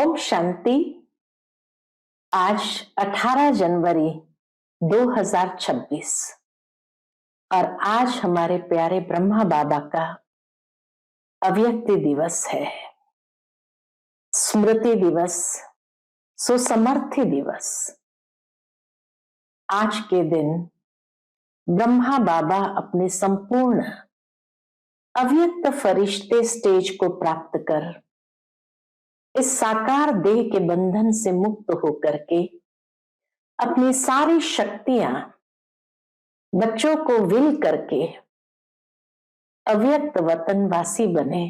ओम शांति। आज 18 जनवरी 2026 और आज हमारे प्यारे ब्रह्मा बाबा का अव्यक्ति दिवस है, स्मृति दिवस, सुसमर्थी दिवस। आज के दिन ब्रह्मा बाबा अपने संपूर्ण अव्यक्त फरिश्ते स्टेज को प्राप्त कर इस साकार देह के बंधन से मुक्त होकर के अपनी सारी शक्तियां बच्चों को विल करके अव्यक्त वतनवासी बने,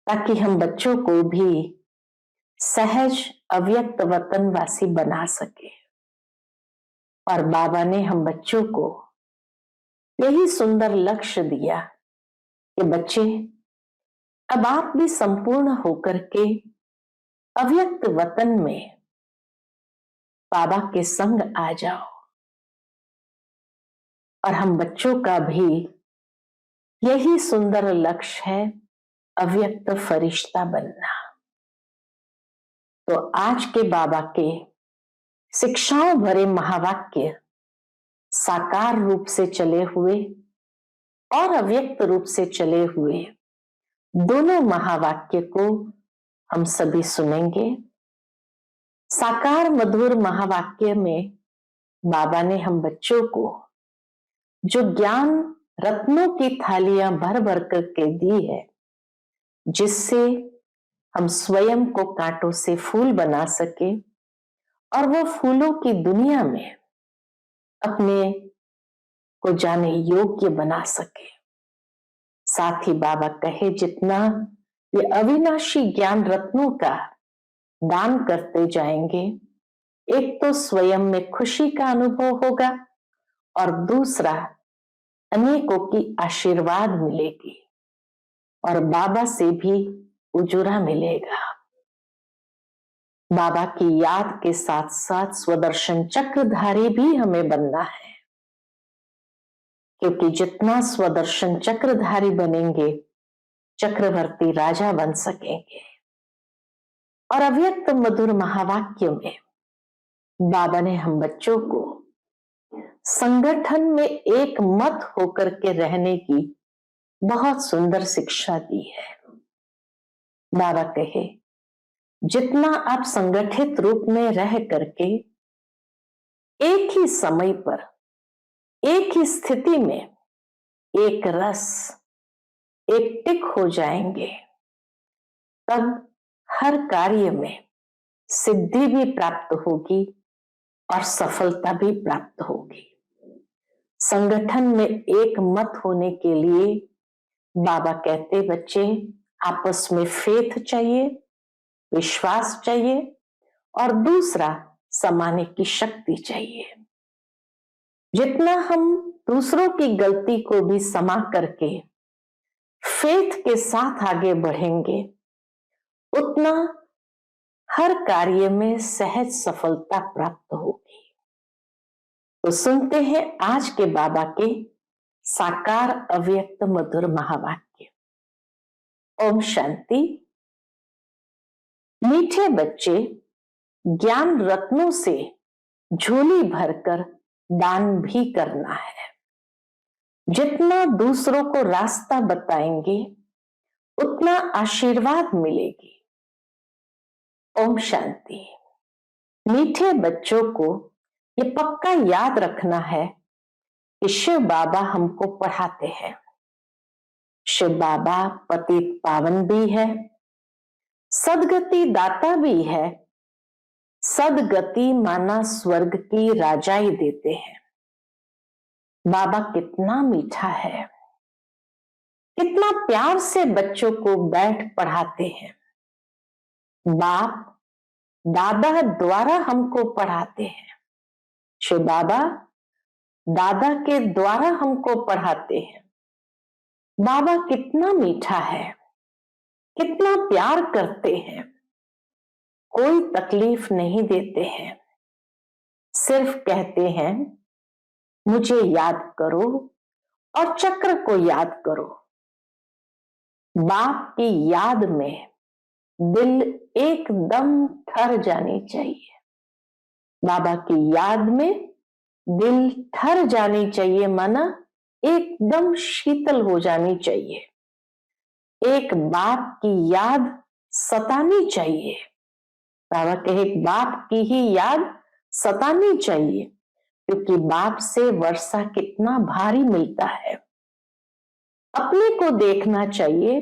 ताकि हम बच्चों को भी सहज अव्यक्त वतनवासी बना सके। और बाबा ने हम बच्चों को यही सुंदर लक्ष्य दिया कि बच्चे, अब आप भी संपूर्ण होकर के अव्यक्त वतन में बाबा के संग आ जाओ। और हम बच्चों का भी यही सुंदर लक्ष्य है, अव्यक्त फरिश्ता बनना। तो आज के बाबा के शिक्षाओं भरे महावाक्य साकार रूप से चले हुए और अव्यक्त रूप से चले हुए दोनों महावाक्य को हम सभी सुनेंगे। साकार मधुर महावाक्य में बाबा ने हम बच्चों को जो ज्ञान रत्नों की थालियां भर भर करके दी है, जिससे हम स्वयं को कांटों से फूल बना सके और वो फूलों की दुनिया में अपने को जाने योग्य बना सके। साथ ही बाबा कहे, जितना ये अविनाशी ज्ञान रत्नों का दान करते जाएंगे, एक तो स्वयं में खुशी का अनुभव होगा और दूसरा अनेकों की आशीर्वाद मिलेगी और बाबा से भी उजूरा मिलेगा। बाबा की याद के साथ साथ स्वदर्शन चक्रधारी भी हमें बनना है, क्योंकि जितना स्वदर्शन चक्रधारी बनेंगे, चक्रवर्ती राजा बन सकेंगे। और अव्यक्त मधुर महावाक्य में बाबा ने हम बच्चों को संगठन में एक मत होकर के रहने की बहुत सुंदर शिक्षा दी है। बाबा कहे, जितना आप संगठित रूप में रह करके एक ही समय पर, एक ही स्थिति में एक रस, एक टिक हो जाएंगे, तब हर कार्य में सिद्धि भी प्राप्त होगी और सफलता भी प्राप्त होगी। संगठन में एक मत होने के लिए बाबा कहते, बच्चे आपस में फेथ चाहिए, विश्वास चाहिए और दूसरा समाने की शक्ति चाहिए। जितना हम दूसरों की गलती को भी समा करके फेथ के साथ आगे बढ़ेंगे, उतना हर कार्य में सहज सफलता प्राप्त होगी। तो सुनते हैं आज के बाबा के साकार अव्यक्त मधुर महावाक्य। ओम शांति। मीठे बच्चे, ज्ञान रत्नों से झोली भरकर दान भी करना है। जितना दूसरों को रास्ता बताएंगे, उतना आशीर्वाद मिलेगी। ओम शांति। मीठे बच्चों को ये पक्का याद रखना है कि शिव बाबा हमको पढ़ाते हैं। शिव बाबा पतित पावन भी है, सदगति दाता भी है। सदगति माना स्वर्ग की राजाई देते हैं। बाबा कितना मीठा है, कितना प्यार से बच्चों को बैठ पढ़ाते हैं। बाप दादा द्वारा हमको पढ़ाते हैं। शिव बाबा दादा के द्वारा हमको पढ़ाते हैं। बाबा कितना मीठा है, कितना प्यार करते हैं, कोई तकलीफ नहीं देते हैं, सिर्फ कहते हैं मुझे याद करो और चक्र को याद करो। बाप की याद में दिल एकदम ठर जानी चाहिए। बाबा की याद में दिल ठर जानी चाहिए, माना एकदम शीतल हो जानी चाहिए। एक बाप की याद सतानी चाहिए। बाबा कहे बाप की ही याद सतानी चाहिए, क्योंकि बाप से वर्षा कितना भारी मिलता है। अपने को देखना चाहिए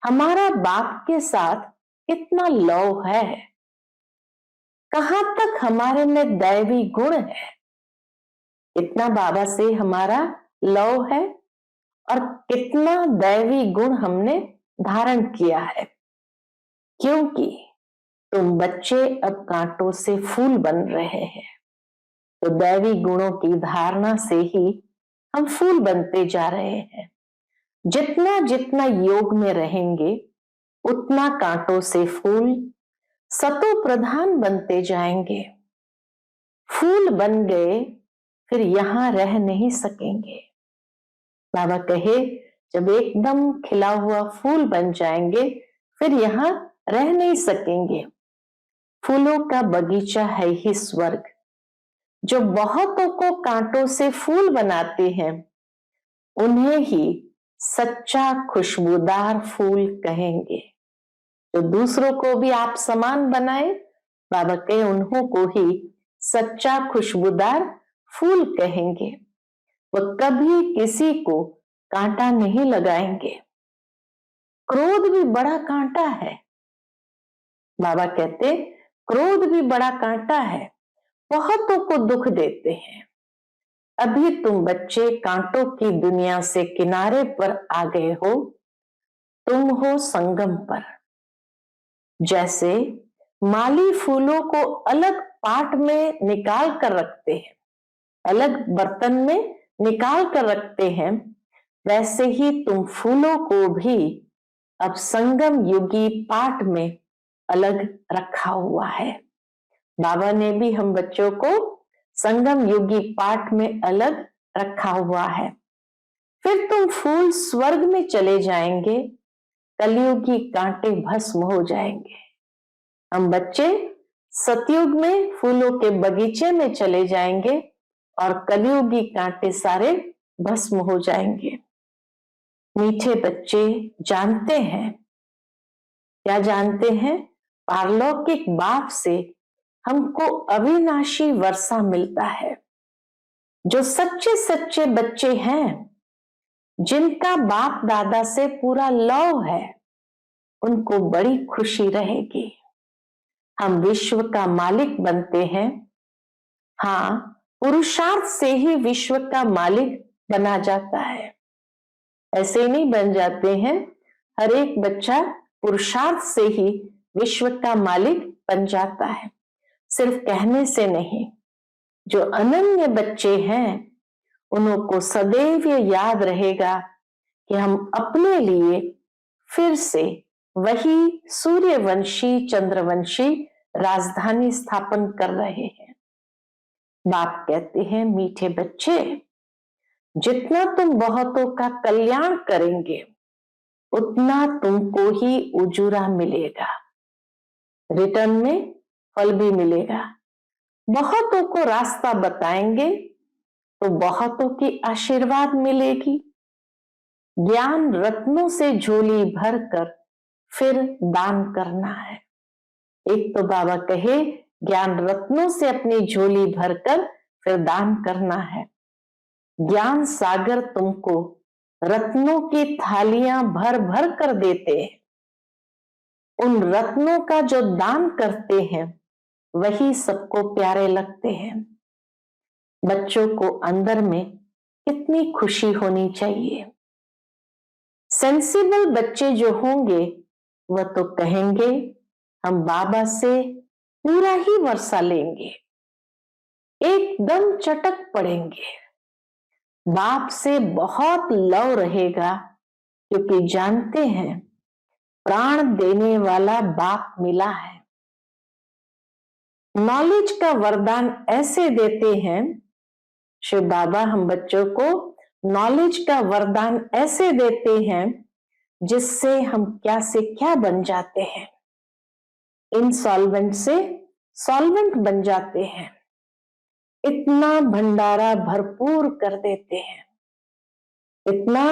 हमारा बाप के साथ कितना लव है, कहां तक हमारे में दैवी गुण है, कितना बाबा से हमारा लव है और कितना दैवी गुण हमने धारण किया है। क्योंकि तुम बच्चे अब कांटों से फूल बन रहे हैं, तो दैवी गुणों की धारणा से ही हम फूल बनते जा रहे हैं। जितना जितना योग में रहेंगे उतना कांटों से फूल सतो प्रधान बनते जाएंगे। फूल बन गए फिर यहां रह नहीं सकेंगे। बाबा कहे जब एकदम खिला हुआ फूल बन जाएंगे फिर यहां रह नहीं सकेंगे। फूलों का बगीचा है ही स्वर्ग। जो बहुतों को कांटों से फूल बनाते हैं उन्हें ही सच्चा खुशबूदार फूल कहेंगे। जो दूसरों को भी आप समान बनाए, बाबा कहे उन्हों को ही सच्चा खुशबूदार फूल कहेंगे। वह कभी किसी को कांटा नहीं लगाएंगे। क्रोध भी बड़ा कांटा है। बाबा कहते क्रोध भी बड़ा कांटा है, बहुतों को दुख देते हैं। अभी तुम बच्चे कांटों की दुनिया से किनारे पर आ गए हो, तुम हो संगम पर। जैसे माली फूलों को अलग पाट में निकाल कर रखते हैं, अलग बर्तन में निकाल कर रखते हैं, वैसे ही तुम फूलों को भी अब संगम युगी पाट में अलग रखा हुआ है। बाबा ने भी हम बच्चों को संगम युगी पाट में अलग रखा हुआ है। फिर तुम फूल स्वर्ग में चले जाएंगे, कलयुगी कांटे भस्म हो जाएंगे। हम बच्चे सतयुग में फूलों के बगीचे में चले जाएंगे और कलयुगी कांटे सारे भस्म हो जाएंगे। मीठे बच्चे जानते हैं, क्या जानते हैं? पारलौकिक बाप से हमको अविनाशी वर्षा मिलता है। जो सच्चे सच्चे बच्चे हैं, जिनका बाप दादा से पूरा लव है, उनको बड़ी खुशी रहेगी। हम विश्व का मालिक बनते हैं। हाँ, पुरुषार्थ से ही विश्व का मालिक बना जाता है, ऐसे नहीं बन जाते हैं। हर एक बच्चा पुरुषार्थ से ही विश्व का मालिक बन जाता है, सिर्फ कहने से नहीं। जो अनन्य बच्चे हैं उनको सदैव याद रहेगा कि हम अपने लिए फिर से वही सूर्यवंशी चंद्रवंशी राजधानी स्थापन कर रहे हैं। बाप कहते हैं मीठे बच्चे, जितना तुम बहुतों का कल्याण करेंगे उतना तुमको ही उजूरा मिलेगा, रिटर्न में फल भी मिलेगा। बहुतों को रास्ता बताएंगे तो बहुतों की आशीर्वाद मिलेगी। ज्ञान रत्नों से झोली भरकर फिर दान करना है। एक तो बाबा कहे ज्ञान रत्नों से अपनी झोली भरकर फिर दान करना है। ज्ञान सागर तुमको रत्नों की थालियां भर भर कर देते हैं। उन रत्नों का जो दान करते हैं वही सबको प्यारे लगते हैं। बच्चों को अंदर में कितनी खुशी होनी चाहिए। सेंसिबल बच्चे जो होंगे वह तो कहेंगे हम बाबा से पूरा ही वर्षा लेंगे, एकदम चटक पड़ेंगे। बाप से बहुत लव रहेगा, क्योंकि जानते हैं प्राण देने वाला बाप मिला है। नॉलेज का वरदान ऐसे देते हैं शिव बाबा, हम बच्चों को नॉलेज का वरदान ऐसे देते हैं जिससे हम क्या से क्या बन जाते हैं। इनसॉल्वेंट से सॉल्वेंट बन जाते हैं, इतना भंडारा भरपूर कर देते हैं, इतना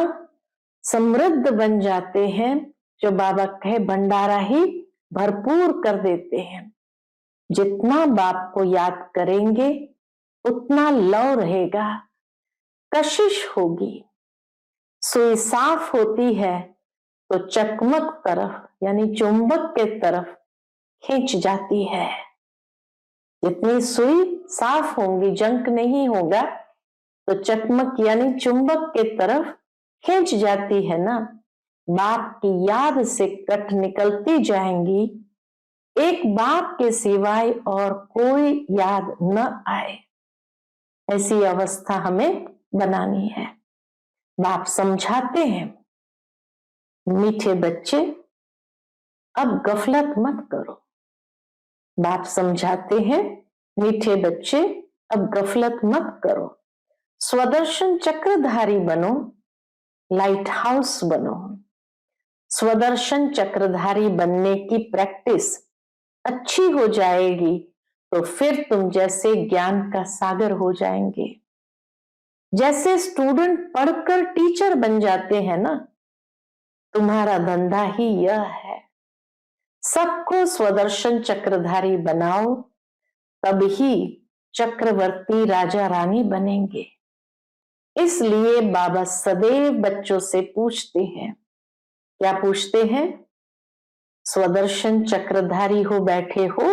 समृद्ध बन जाते हैं, जो बाबा कहे भंडारा ही भरपूर कर देते हैं। जितना बाप को याद करेंगे उतना लव रहेगा, कशिश होगी। सुई साफ होती है तो चकमक तरफ यानी चुंबक के तरफ खींच जाती है। जितनी सुई साफ होंगी, जंक नहीं होगा, तो चकमक यानी चुंबक के तरफ खींच जाती है ना। बाप की याद से कट निकलती जाएंगी, एक बाप के सिवाय और कोई याद न आए, ऐसी अवस्था हमें बनानी है। बाप समझाते हैं, मीठे बच्चे अब गफलत मत करो। बाप समझाते हैं, मीठे बच्चे अब गफलत मत करो, स्वदर्शन चक्रधारी बनो, लाइट हाउस बनो। स्वदर्शन चक्रधारी बनने की प्रैक्टिस अच्छी हो जाएगी तो फिर तुम जैसे ज्ञान का सागर हो जाएंगे। जैसे स्टूडेंट पढ़कर टीचर बन जाते हैं ना, तुम्हारा धंधा ही यह है, सबको स्वदर्शन चक्रधारी बनाओ, तभी चक्रवर्ती राजा रानी बनेंगे। इसलिए बाबा सदैव बच्चों से पूछते हैं, क्या पूछते हैं? स्वदर्शन चक्रधारी हो बैठे हो?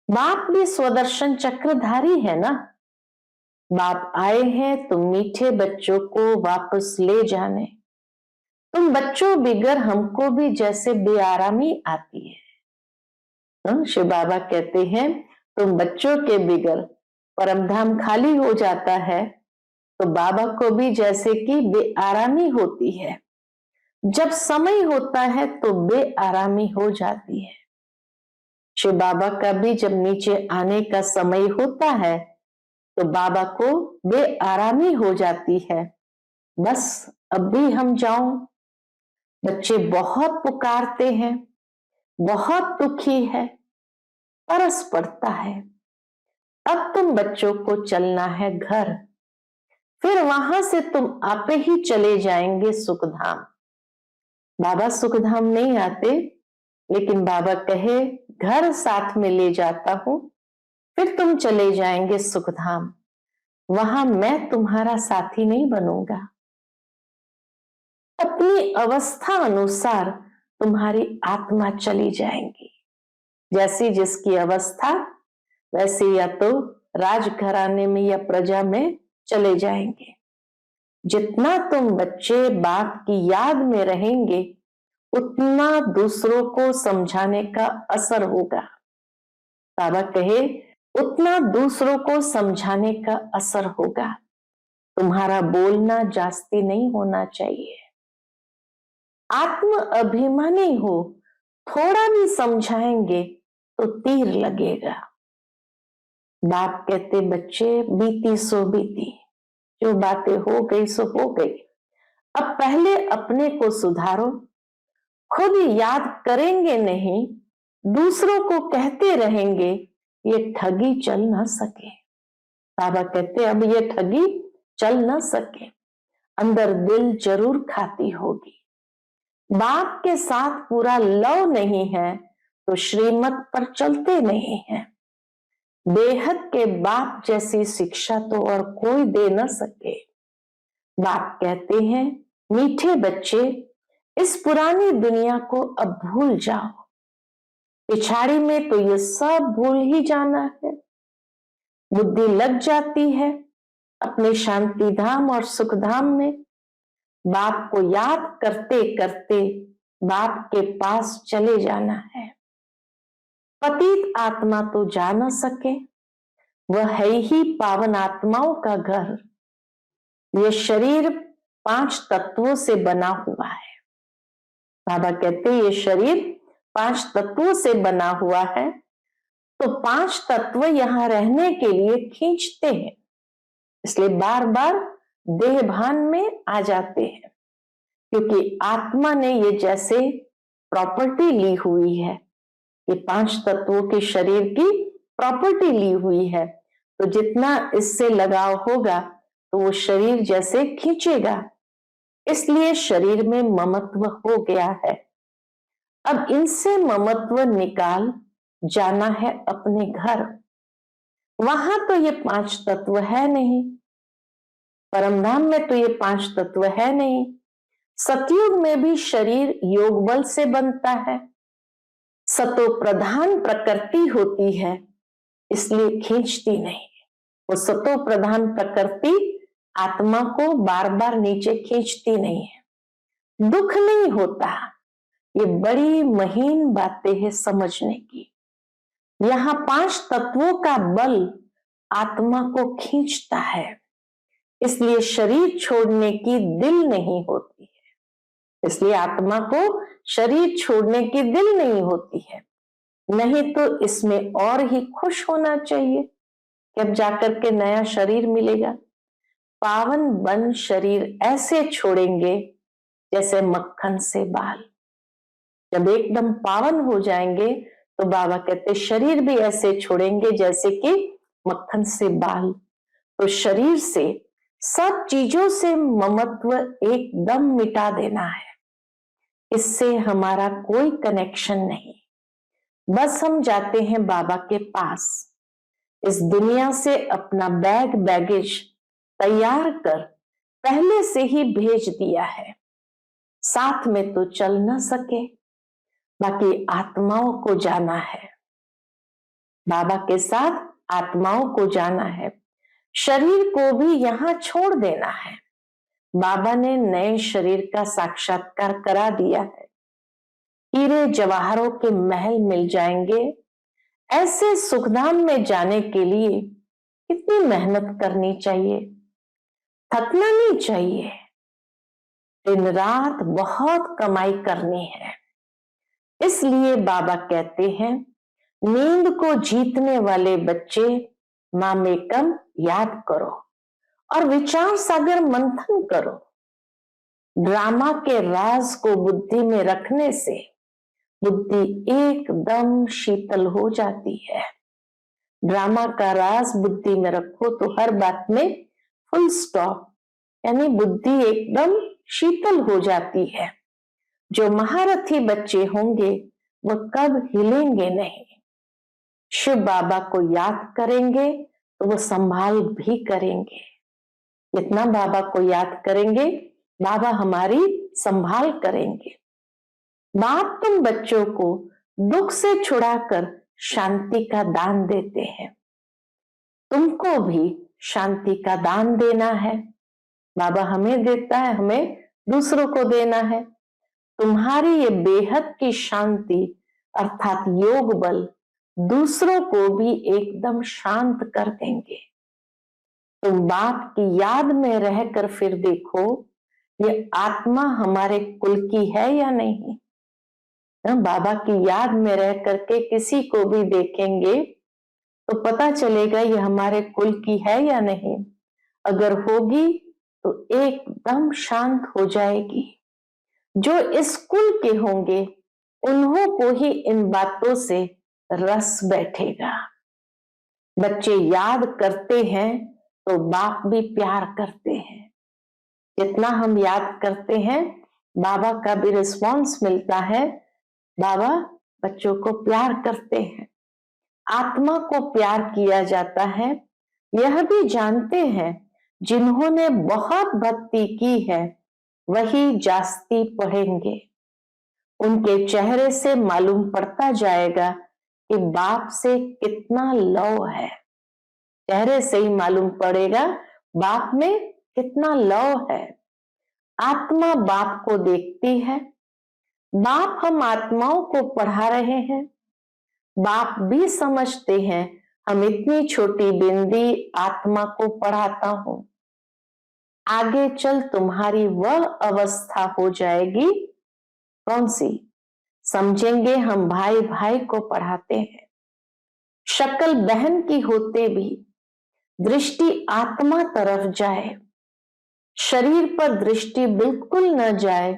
बाप भी स्वदर्शन चक्रधारी है ना। बाप आए हैं तुम मीठे बच्चों को वापस ले जाने। तुम बच्चों बिगर हमको भी जैसे बेआरामी आती है। शिव बाबा कहते हैं, तुम बच्चों के बिगर परमधाम खाली हो जाता है तो बाबा को भी जैसे कि बेआरामी होती है। जब समय होता है तो बेआरामी हो जाती है। शिव बाबा का भी जब नीचे आने का समय होता है तो बाबा को बेआरामी हो जाती है, बस अब भी हम जाऊं। बच्चे बहुत पुकारते हैं, बहुत दुखी है, तरस पड़ता है। अब तुम बच्चों को चलना है घर, फिर वहां से तुम आपे ही चले जाएंगे सुखधाम। बाबा सुखधाम नहीं आते, लेकिन बाबा कहे घर साथ में ले जाता हूं, फिर तुम चले जाएंगे सुखधाम। वहां मैं तुम्हारा साथी नहीं बनूंगा। अपनी अवस्था अनुसार तुम्हारी आत्मा चली जाएंगी। जैसी जिसकी अवस्था वैसे या तो राजघराने में या प्रजा में चले जाएंगे। जितना तुम बच्चे बाप की याद में रहेंगे उतना दूसरों को समझाने का असर होगा। बाबा कहे उतना दूसरों को समझाने का असर होगा। तुम्हारा बोलना जास्ती नहीं होना चाहिए। आत्म अभिमानी हो, थोड़ा भी समझाएंगे तो तीर लगेगा। बाप कहते बच्चे बीती सो बीती, जो बातें हो गई सो हो गई। अब पहले अपने को सुधारो। खुद याद करेंगे नहीं, दूसरों को कहते रहेंगे, ये ठगी चल ना सके। बाबा कहते अब ये ठगी चल ना सके। अंदर दिल जरूर खाती होगी। बाप के साथ पूरा लव नहीं है तो श्रीमत पर चलते नहीं हैं। बेहद के बाप जैसी शिक्षा तो और कोई दे न सके। बाप कहते हैं मीठे बच्चे इस पुरानी दुनिया को अब भूल जाओ। पिछाड़ी में तो ये सब भूल ही जाना है। बुद्धि लग जाती है अपने शांति धाम और सुख धाम में। बाप को याद करते करते बाप के पास चले जाना है। पतित आत्मा तो जा न सके, वह है ही पावन आत्माओं का घर। यह शरीर 5 तत्वों से बना हुआ है। बाबा कहते ये शरीर 5 तत्वों से बना हुआ है, तो 5 तत्व यहां रहने के लिए खींचते हैं, इसलिए बार बार देह भान में आ जाते हैं। क्योंकि आत्मा ने ये जैसे प्रॉपर्टी ली हुई है, ये 5 तत्वों के शरीर की प्रॉपर्टी ली हुई है, तो जितना इससे लगाव होगा तो वो शरीर जैसे खींचेगा, इसलिए शरीर में ममत्व हो गया है। अब इनसे ममत्व निकाल जाना है अपने घर। वहां तो ये 5 तत्व है नहीं, परमधाम में तो ये 5 तत्व है नहीं। सतयुग में भी शरीर योग बल से बनता है, सतो प्रधान प्रकृति होती है, इसलिए खींचती नहीं। वो सतो प्रधान प्रकृति आत्मा को बार बार नीचे खींचती नहीं है, दुख नहीं होता। ये बड़ी महीन बातें हैं समझने की। यहाँ 5 तत्वों का बल आत्मा को खींचता है, इसलिए शरीर छोड़ने की दिल नहीं होती है। इसलिए आत्मा को शरीर छोड़ने की दिल नहीं होती है, नहीं तो इसमें और ही खुश होना चाहिए कि अब जाकर के नया शरीर मिलेगा। पावन बन शरीर ऐसे छोड़ेंगे जैसे मक्खन से बाल। जब एकदम पावन हो जाएंगे तो बाबा कहते शरीर भी ऐसे छोड़ेंगे जैसे कि मक्खन से बाल। तो शरीर से सब चीजों से ममत्व एकदम मिटा देना है, इससे हमारा कोई कनेक्शन नहीं। बस हम जाते हैं बाबा के पास, इस दुनिया से अपना बैगेज तैयार कर पहले से ही भेज दिया है। साथ में तो चल न सके, बाकी आत्माओं को जाना है, बाबा के साथ आत्माओं को जाना है। शरीर को भी यहां छोड़ देना है। बाबा ने नए शरीर का साक्षात्कार करा दिया है। हीरे जवाहरों के महल मिल जाएंगे। ऐसे सुखधाम में जाने के लिए कितनी मेहनत करनी चाहिए, थकना नहीं चाहिए। दिन रात बहुत कमाई करनी है। इसलिए बाबा कहते हैं नींद को जीतने वाले बच्चे मामेकम याद करो और विचार सागर मंथन करो। ड्रामा के राज को बुद्धि में रखने से बुद्धि एकदम शीतल हो जाती है। ड्रामा का राज बुद्धि में रखो तो हर बात में फुल स्टॉप, यानी बुद्धि एकदम शीतल हो जाती है। जो महारथी बच्चे होंगे वो कब हिलेंगे नहीं। शिव बाबा को याद करेंगे तो वो संभाल भी करेंगे। जितना बाबा को याद करेंगे बाबा हमारी संभाल करेंगे। बाप तुम बच्चों को दुख से छुड़ाकर शांति का दान देते हैं, तुमको भी शांति का दान देना है। बाबा हमें देता है, हमें दूसरों को देना है। तुम्हारी ये बेहद की शांति अर्थात योग बल दूसरों को भी एकदम शांत कर देंगे। तुम बाप की याद में रहकर फिर देखो ये आत्मा हमारे कुल की है या नहीं। बाबा की याद में रह करके किसी को भी देखेंगे तो पता चलेगा ये हमारे कुल की है या नहीं। अगर होगी तो एकदम शांत हो जाएगी। जो इस कुल के होंगे उन्हों को ही इन बातों से रस बैठेगा। बच्चे याद करते हैं तो बाप भी प्यार करते हैं। जितना हम याद करते हैं बाबा का भी रिस्पॉन्स मिलता है। बाबा बच्चों को प्यार करते हैं, आत्मा को प्यार किया जाता है। यह भी जानते हैं जिन्होंने बहुत भक्ति की है वही जास्ती पढ़ेंगे। उनके चेहरे से मालूम पड़ता जाएगा कि बाप से कितना लव है। चेहरे से ही मालूम पड़ेगा बाप में कितना लव है। आत्मा बाप को देखती है। बाप हम आत्माओं को पढ़ा रहे हैं। बाप भी समझते हैं हम इतनी छोटी बिंदी आत्मा को पढ़ाता हूं। आगे चल तुम्हारी वह अवस्था हो जाएगी, कौन सी? समझेंगे हम भाई भाई को पढ़ाते हैं। शक्ल बहन की होते भी दृष्टि आत्मा तरफ जाए, शरीर पर दृष्टि बिल्कुल न जाए,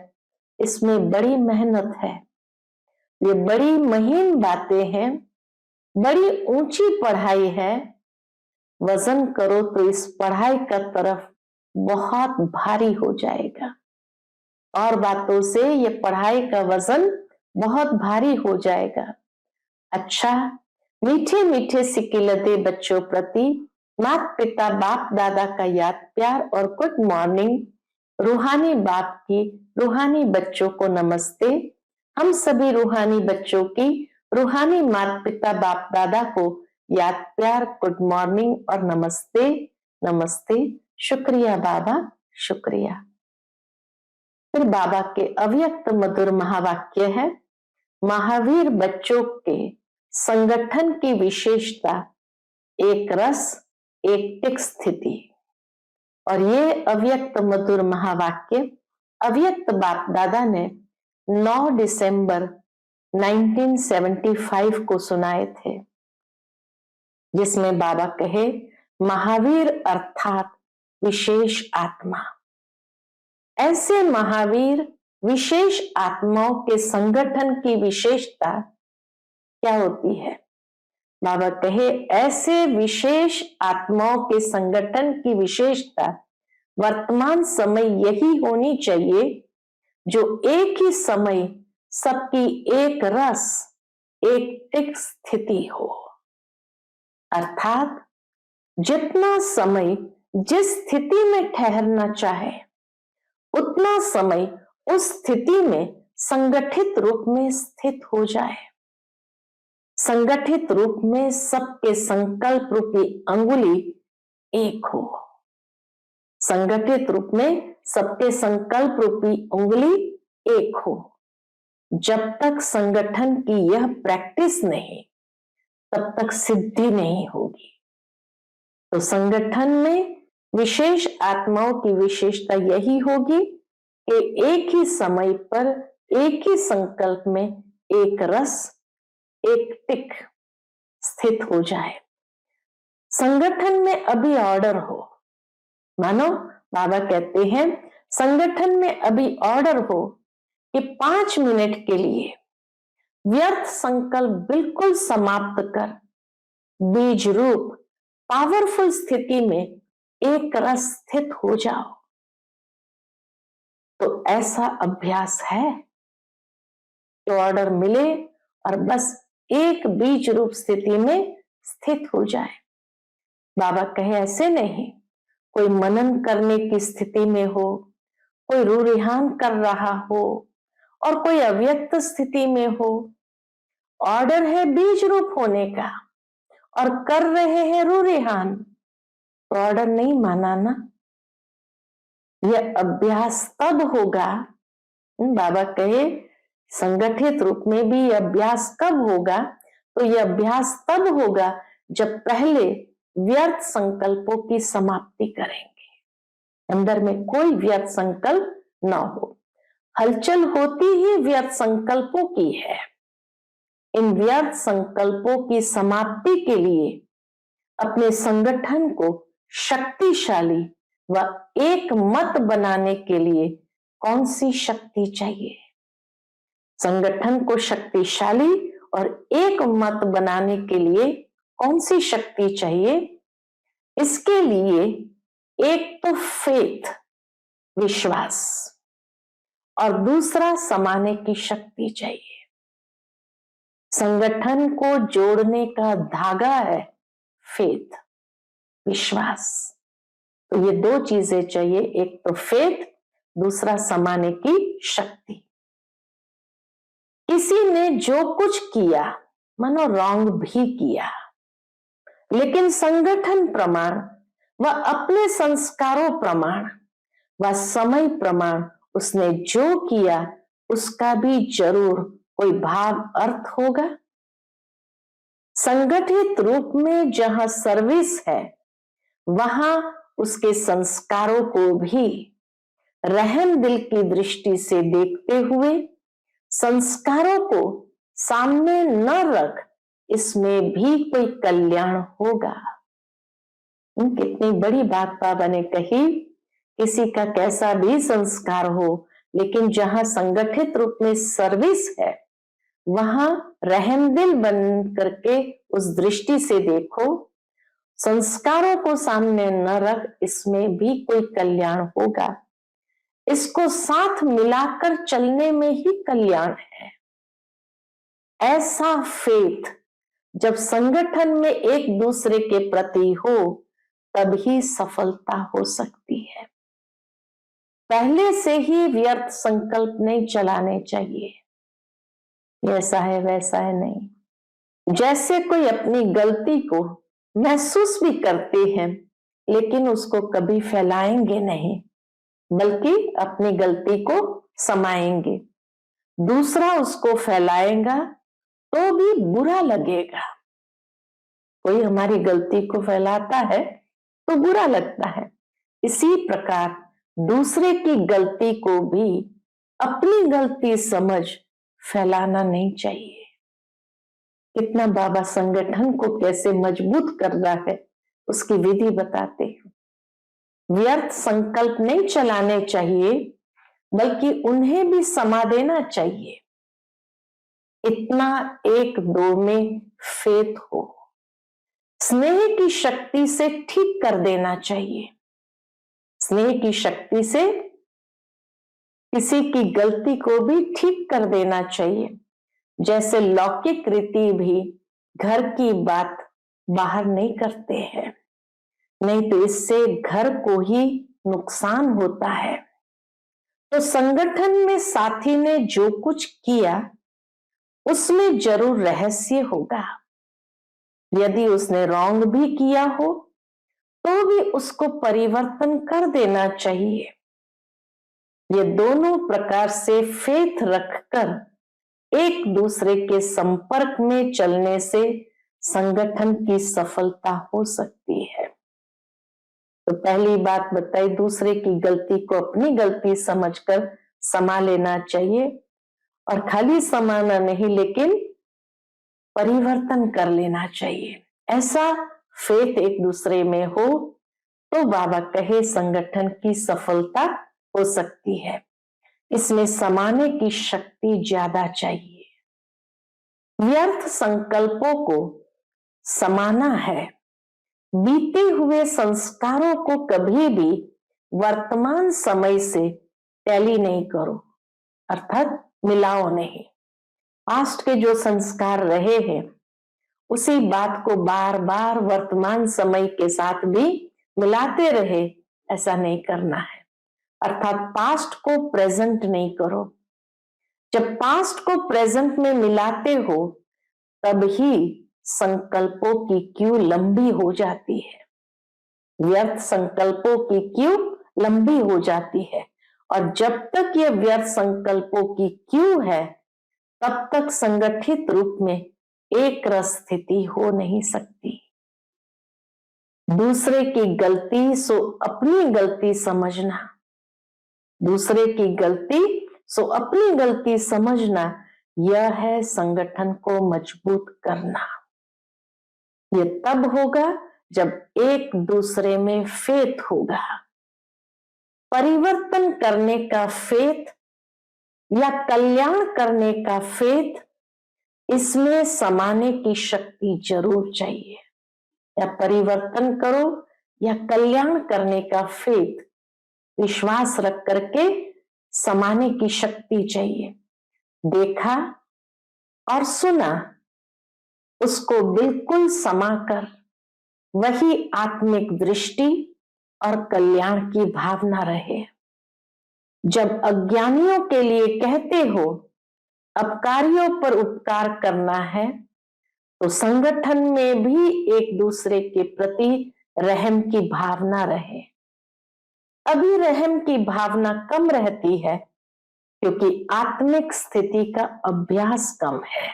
इसमें बड़ी मेहनत है। ये बड़ी महीन बातें हैं, बड़ी ऊंची पढ़ाई है। वजन करो तो इस पढ़ाई का तरफ बहुत भारी हो जाएगा। और बातों से ये पढ़ाई का वजन बहुत भारी हो जाएगा। अच्छा, मीठे मीठे सिकिलते बच्चों प्रति माता पिता बाप दादा का याद प्यार और गुड मॉर्निंग। रूहानी बाप की रूहानी बच्चों को नमस्ते। हम सभी रूहानी बच्चों की रूहानी माता पिता बाप दादा को याद प्यार गुड मॉर्निंग और नमस्ते नमस्ते। शुक्रिया बाबा, शुक्रिया। फिर बाबा के अव्यक्त मधुर महावाक्य है, महावीर बच्चों के संगठन की विशेषता एक रस एक टिक स्थिति। और ये अव्यक्त मधुर महावाक्य अव्यक्त बाप दादा ने 9 दिसंबर 1975 को सुनाए थे, जिसमें बाबा कहे महावीर अर्थात विशेष आत्मा। ऐसे महावीर विशेष आत्माओं के संगठन की विशेषता क्या होती है? बाबा कहे ऐसे विशेष आत्माओं के संगठन की विशेषता वर्तमान समय यही होनी चाहिए जो एक ही समय सबकी एक रस एक टिक स्थिति हो। अर्थात जितना समय जिस स्थिति में ठहरना चाहे उतना समय उस स्थिति में संगठित रूप में स्थित हो जाए। संगठित रूप में सबके संकल्प रूपी अंगुली एक हो। संगठित रूप में सबके संकल्प रूपी अंगुली एक हो। जब तक संगठन की यह प्रैक्टिस नहीं तब तक सिद्धि नहीं होगी। तो संगठन में विशेष आत्माओं की विशेषता यही होगी कि एक ही समय पर एक ही संकल्प में एक रस एक टिक स्थित हो जाए। संगठन में अभी ऑर्डर हो, मानो बाबा कहते हैं संगठन में अभी ऑर्डर हो कि 5 मिनट के लिए व्यर्थ संकल्प बिल्कुल समाप्त कर बीज रूप पावरफुल स्थिति में एक रस स्थित हो जाओ। तो ऐसा अभ्यास है कि ऑर्डर मिले और बस एक बीज रूप स्थिति में स्थित हो जाए। बाबा कहे ऐसे नहीं, कोई मनन करने की स्थिति में हो, कोई रूरिहान कर रहा हो और कोई अव्यक्त स्थिति में हो। ऑर्डर है बीज रूप होने का और कर रहे हैं रूरिहान, तो ऑर्डर नहीं माना ना। यह अभ्यास तब होगा, बाबा कहे संगठित रूप में भी अभ्यास कब होगा? तो यह अभ्यास तब होगा जब पहले व्यर्थ संकल्पों की समाप्ति करेंगे, अंदर में कोई व्यर्थ संकल्प न हो। हलचल होती ही व्यर्थ संकल्पों की है। इन व्यर्थ संकल्पों की समाप्ति के लिए अपने संगठन को शक्तिशाली व एक मत बनाने के लिए कौन सी शक्ति चाहिए? संगठन को शक्तिशाली और एक मत बनाने के लिए कौन सी शक्ति चाहिए? इसके लिए एक तो फेथ विश्वास और दूसरा समाने की शक्ति चाहिए। संगठन को जोड़ने का धागा है फेथ विश्वास। तो ये 2 चीजें चाहिए, एक तो फेथ, दूसरा समाने की शक्ति। किसी ने जो कुछ किया मानो रॉन्ग भी किया, लेकिन संगठन प्रमाण व अपने संस्कारों प्रमाण व समय प्रमाण उसने जो किया उसका भी जरूर कोई भाव अर्थ होगा। संगठित रूप में जहां सर्विस है वहां उसके संस्कारों को भी रहम दिल की दृष्टि से देखते हुए संस्कारों को सामने न रख, इसमें भी कोई कल्याण होगा। कितनी बड़ी बात बाबा ने कही, किसी का कैसा भी संस्कार हो, लेकिन जहां संगठित रूप में सर्विस है वहां रहमदिल बन करके उस दृष्टि से देखो, संस्कारों को सामने न रख, इसमें भी कोई कल्याण होगा। इसको साथ मिलाकर चलने में ही कल्याण है। ऐसा फेथ जब संगठन में एक दूसरे के प्रति हो तभी सफलता हो सकती है। पहले से ही व्यर्थ संकल्प नहीं चलाने चाहिए, ऐसा है वैसा है नहीं। जैसे कोई अपनी गलती को महसूस भी करते हैं लेकिन उसको कभी फैलाएंगे नहीं, बल्कि अपनी गलती को समाएंगे। दूसरा उसको फैलाएगा तो भी बुरा लगेगा। कोई हमारी गलती को फैलाता है तो बुरा लगता है। इसी प्रकार दूसरे की गलती को भी अपनी गलती समझ फैलाना नहीं चाहिए। कितना बाबा संगठन को कैसे मजबूत कर रहा है उसकी विधि बताते हैं। व्यर्थ संकल्प नहीं चलाने चाहिए, बल्कि उन्हें भी समा देना चाहिए। इतना एक दो में फेथ हो, स्नेह की शक्ति से ठीक कर देना चाहिए। स्नेह की शक्ति से किसी की गलती को भी ठीक कर देना चाहिए। जैसे लौकिक रीति भी घर की बात बाहर नहीं करते हैं, नहीं तो इससे घर को ही नुकसान होता है। तो संगठन में साथी ने जो कुछ किया उसमें जरूर रहस्य होगा। यदि उसने रॉन्ग भी किया हो तो भी उसको परिवर्तन कर देना चाहिए। ये दोनों प्रकार से फेथ रखकर एक दूसरे के संपर्क में चलने से संगठन की सफलता हो सकती है। तो पहली बात बताई, दूसरे की गलती को अपनी गलती समझकर समा लेना चाहिए, और खाली समाना नहीं लेकिन परिवर्तन कर लेना चाहिए। ऐसा फेथ एक दूसरे में हो तो बाबा कहे संगठन की सफलता हो सकती है। इसमें समाने की शक्ति ज्यादा चाहिए। व्यर्थ संकल्पों को समाना है। बीते हुए संस्कारों को कभी भी वर्तमान समय से टैली नहीं करो, अर्थात मिलाओ नहीं। पास्ट के जो संस्कार रहे हैं उसी बात को बार बार वर्तमान समय के साथ भी मिलाते रहे, ऐसा नहीं करना है। अर्थात पास्ट को प्रेजेंट नहीं करो। जब पास्ट को प्रेजेंट में मिलाते हो तब ही संकल्पों की क्यू लंबी हो जाती है। व्यर्थ संकल्पों की क्यू लंबी हो जाती है, और जब तक ये व्यर्थ संकल्पों की क्यू है तब तक संगठित रूप में एक रस स्थिति हो नहीं सकती। दूसरे की गलती सो अपनी गलती समझना, दूसरे की गलती सो अपनी गलती समझना, यह है संगठन को मजबूत करना। यह तब होगा जब एक दूसरे में फेथ होगा। परिवर्तन करने का फेथ या कल्याण करने का फेथ, इसमें समाने की शक्ति जरूर चाहिए। या परिवर्तन करो या कल्याण करने का फेथ, विश्वास रख करके समाने की शक्ति चाहिए। देखा और सुना, उसको बिल्कुल समाकर वही आत्मिक दृष्टि और कल्याण की भावना रहे। जब अज्ञानियों के लिए कहते हो अपकारियों पर उपकार करना है, तो संगठन में भी एक दूसरे के प्रति रहम की भावना रहे। अभी रहम की भावना कम रहती है क्योंकि आत्मिक स्थिति का अभ्यास कम है।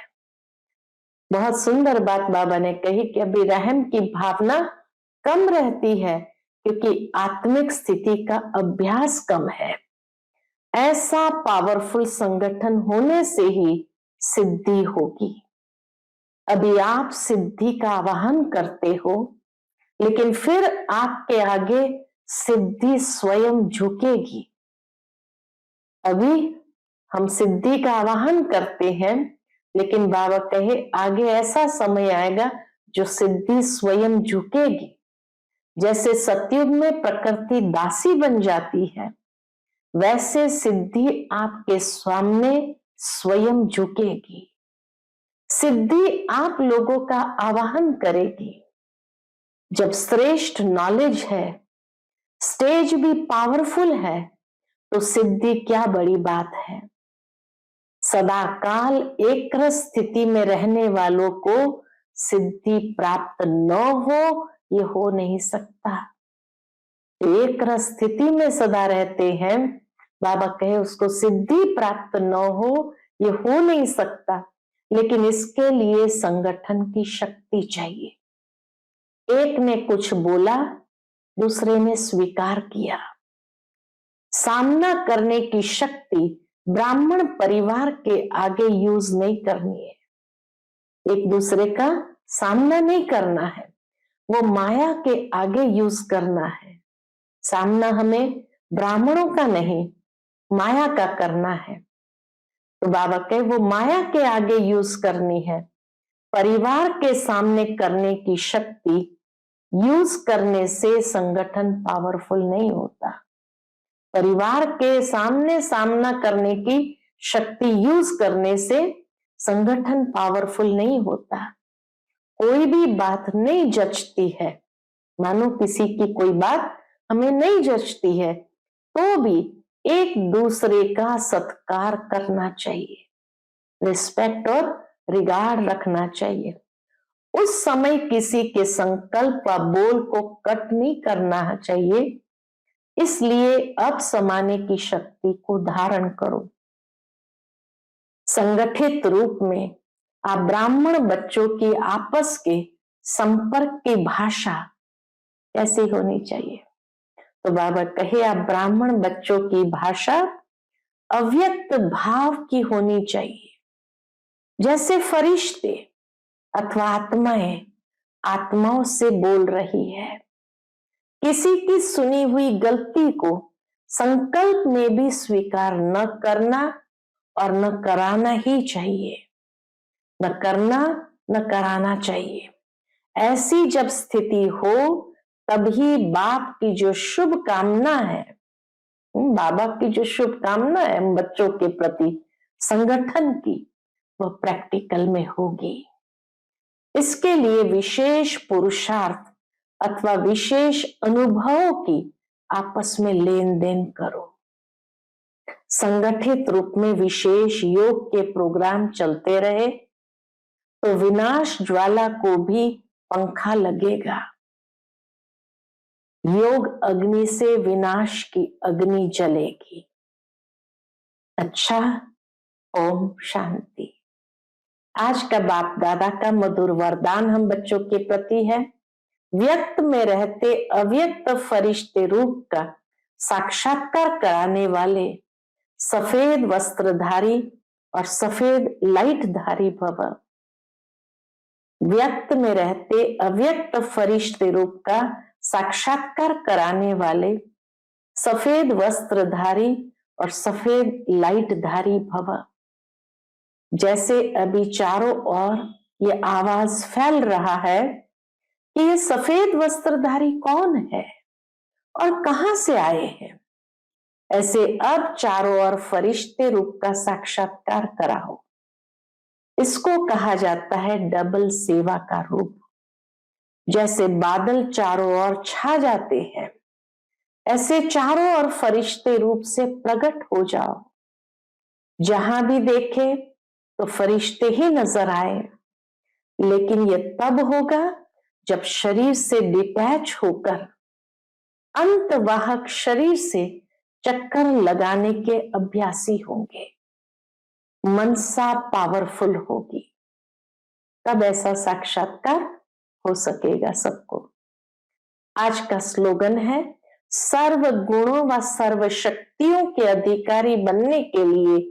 बहुत सुंदर बात बाबा ने कही कि अभी रहम की भावना कम रहती है क्योंकि आत्मिक स्थिति का अभ्यास कम है। ऐसा पावरफुल संगठन होने से ही सिद्धि होगी। अभी आप सिद्धि का आवाहन करते हो, लेकिन फिर आपके आगे सिद्धि स्वयं झुकेगी। अभी हम सिद्धि का आवाहन करते हैं, लेकिन बाबा कहे आगे ऐसा समय आएगा जो सिद्धि स्वयं झुकेगी। जैसे सतयुग में प्रकृति दासी बन जाती है, वैसे सिद्धि आपके सामने स्वयं झुकेगी। सिद्धि आप लोगों का आवाहन करेगी। जब श्रेष्ठ नॉलेज है, स्टेज भी पावरफुल है, तो सिद्धि क्या बड़ी बात है। सदा काल एक स्थिति में रहने वालों को सिद्धि प्राप्त न हो, ये हो नहीं सकता। एक स्थिति में सदा रहते हैं, बाबा कहे उसको सिद्धि प्राप्त न हो, ये हो नहीं सकता। लेकिन इसके लिए संगठन की शक्ति चाहिए। एक ने कुछ बोला, दूसरे ने स्वीकार किया। सामना करने की शक्ति ब्राह्मण परिवार के आगे यूज नहीं करनी है। एक दूसरे का सामना नहीं करना है, वो माया के आगे यूज करना है। सामना हमें ब्राह्मणों का नहीं, माया का करना है। तो बाबा कहे वो माया के आगे यूज करनी है। परिवार के सामने करने की शक्ति यूज करने से संगठन पावरफुल नहीं होता। परिवार के सामने सामना करने की शक्ति यूज करने से संगठन पावरफुल नहीं होता। कोई भी बात नहीं जचती है, मानो किसी की कोई बात हमें नहीं जचती है, तो भी एक दूसरे का सत्कार करना चाहिए, रिस्पेक्ट और रिगार्ड रखना चाहिए। उस समय किसी के संकल्प व बोल को कट नहीं करना चाहिए। इसलिए अब समाने की शक्ति को धारण करो। संगठित रूप में आप ब्राह्मण बच्चों की आपस के संपर्क की भाषा कैसी होनी चाहिए। तो बाबा कहे आप ब्राह्मण बच्चों की भाषा अव्यक्त भाव की होनी चाहिए। जैसे फरिश्ते अथवा आत्माएं आत्माओं से बोल रही है। किसी की सुनी हुई गलती को संकल्प में भी स्वीकार न करना और न कराना ही चाहिए। न करना न कराना चाहिए। ऐसी जब स्थिति हो तभी बाप की जो शुभ कामना है, बाबा की जो शुभ कामना है बच्चों के प्रति संगठन की, वह प्रैक्टिकल में होगी। इसके लिए विशेष पुरुषार्थ अथवा विशेष अनुभवों की आपस में लेन देन करो। संगठित रूप में विशेष योग के प्रोग्राम चलते रहे तो विनाश ज्वाला को भी पंखा लगेगा। योग अग्नि से विनाश की अग्नि जलेगी। अच्छा, ओम शांति। आज का बाप दादा का मधुर वरदान हम बच्चों के प्रति है। व्यक्त में रहते अव्यक्त फरिश्ते रूप का साक्षात्कार कराने वाले सफेद वस्त्रधारी और सफेद लाइटधारी भव। व्यक्त में रहते अव्यक्त फरिश्ते रूप का साक्षात्कार कराने वाले सफेद वस्त्रधारी और सफेद लाइटधारी भव। जैसे अभी चारों ओर ये आवाज फैल रहा है कि ये सफेद वस्त्रधारी कौन है और कहां से आए हैं, ऐसे अब चारों ओर फरिश्ते रूप का साक्षात्कार कराओ। इसको कहा जाता है डबल सेवा का रूप। जैसे बादल चारों ओर छा जाते हैं, ऐसे चारों ओर फरिश्ते रूप से प्रकट हो जाओ। जहां भी देखे तो फरिश्ते ही नजर आए, लेकिन ये तब होगा जब शरीर से डिटैच होकर अंतवाहक शरीर से चक्कर लगाने के अभ्यासी होंगे। मनसा पावरफुल होगी, तब ऐसा साक्षात्कार हो सकेगा सबको। आज का स्लोगन है, सर्व गुणों व सर्व शक्तियों के अधिकारी बनने के लिए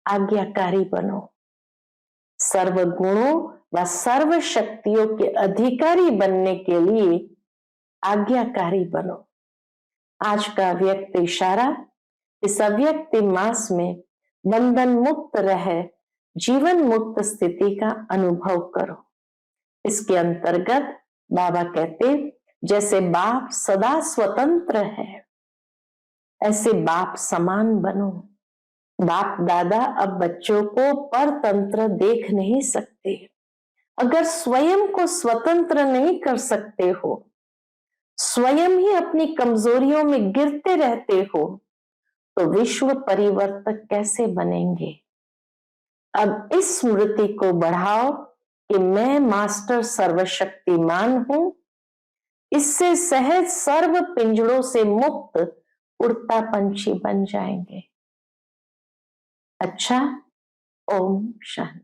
आज्ञाकारी बनो। सर्व गुणों व सर्व शक्तियों के अधिकारी बनने के लिए आज्ञाकारी बनो। आज का व्यक्त इशारा, इस अव्यक्त मास में बंधन मुक्त रहे, जीवन मुक्त स्थिति का अनुभव करो। इसके अंतर्गत बाबा कहते, जैसे बाप सदा स्वतंत्र है, ऐसे बाप समान बनो। बाप दादा अब बच्चों को परतंत्र देख नहीं सकते। अगर स्वयं को स्वतंत्र नहीं कर सकते हो, स्वयं ही अपनी कमजोरियों में गिरते रहते हो, तो विश्व परिवर्तक कैसे बनेंगे। अब इस स्मृति को बढ़ाओ कि मैं मास्टर सर्वशक्तिमान हूं। इससे सहज सर्व पिंजड़ों से मुक्त उड़ता पंछी बन जाएंगे। अच्छा, ओम शांति।